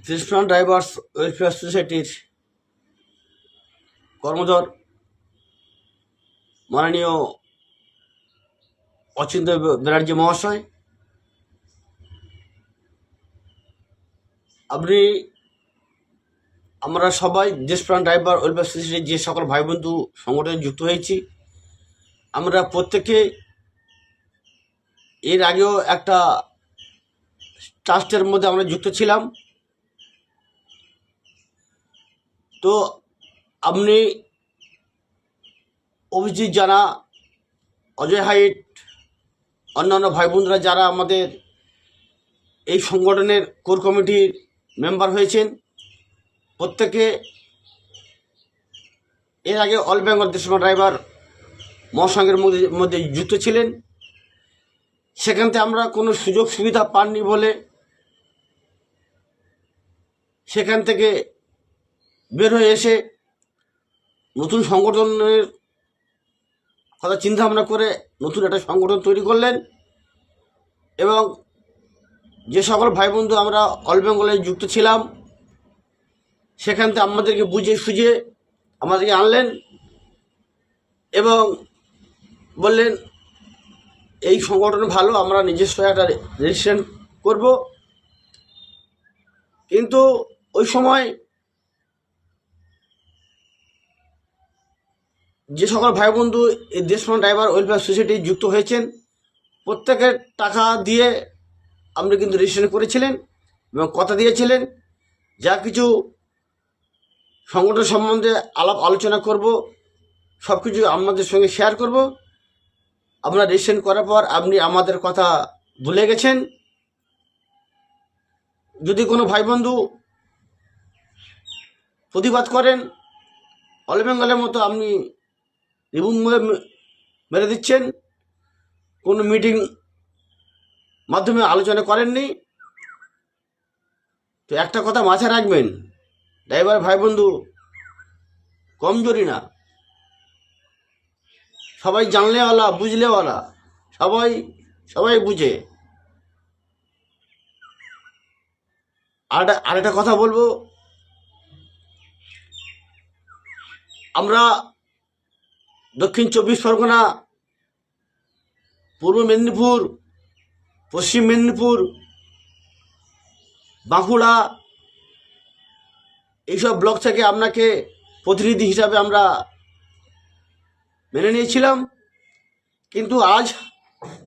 Krishna drivers welfare সোসাইটির কর্মধর মাননীয় অচিন্ত ব্যানার্জি মহাশয়, আমরা সবাই দেশপ্রাণ ড্রাইভার ওয়েলফেয়ার সোসাইটির যে সকল ভাই বন্ধু সংগঠনে যুক্ত হয়েছি, আমরা প্রত্যেকে এর আগেও একটা ট্রাস্টের মধ্যে আমরা যুক্ত ছিলাম। তো আপনি অভিজিৎ জানা, অজয় হাইট, অন্যান্য ভাই বোনরা যারা আমাদের এই সংগঠনের কোর কমিটির মেম্বার হয়েছেন, প্রত্যেকে এর আগে অল বেঙ্গল দেশপ্রাণ ড্রাইভার মহাসংঘের মধ্যে যুক্ত ছিলেন। সেখান থেকে আমরা কোনো সুযোগ সুবিধা পাননি বলে সেখান থেকে বের হয়ে এসে নতুন সংগঠনের কথা চিন্তা ভাবনা করে নতুন একটা সংগঠন তৈরি করলেন। এবং যে সকল ভাই বন্ধু আমরা অল বেঙ্গলে যুক্ত ছিলাম, সেখান থেকে আমাদেরকে বুঝিয়ে সুঝিয়ে আমাদেরকে আনলেন এবং বললেন এই সংগঠন ভালো, আমরা নিজস্ব একটা রেজিস্ট্রেশন করব। কিন্তু ওই সময় যে সকল ভাই বন্ধু এই দেশপ্রাণ ড্রাইভার ওয়েলফেয়ার সোসাইটি যুক্ত হয়েছেন, প্রত্যেকের টাকা দিয়ে আপনি কিন্তু রেজিস্ট্রেশন করেছিলেন এবং কথা দিয়েছিলেন যা কিছু সংগঠন সম্বন্ধে আলাপ আলোচনা করব, সব কিছু আমাদের সঙ্গে শেয়ার করব। আমরা রেজিস্ট্রেশন করার পর আপনি আমাদের কথা ভুলে গেছেন। যদি কোনো ভাই বন্ধু প্রতিবাদ করেন, অল বেঙ্গলের মতো আপনি রিবুন মেরে দিচ্ছেন, কোনো মিটিং মাধ্যমে আলোচনা করেননি। তো একটা কথা মাথায় রাখবেন, ড্রাইভার ভাই বন্ধু কমজোরি না, সবাই জানলেওয়ালা বুঝলেওয়ালা, সবাই বুঝে। আরেকটা কথা বলবো, আমরা দক্ষিণ 24 পরগনা, পূর্ব মেদিনীপুর, পশ্চিম মেদিনীপুর, বাঁকুড়া, এইসব ব্লক থেকে আপনাকে প্রতিনিধি হিসাবে আমরা মেনে নিয়েছিলাম। কিন্তু আজ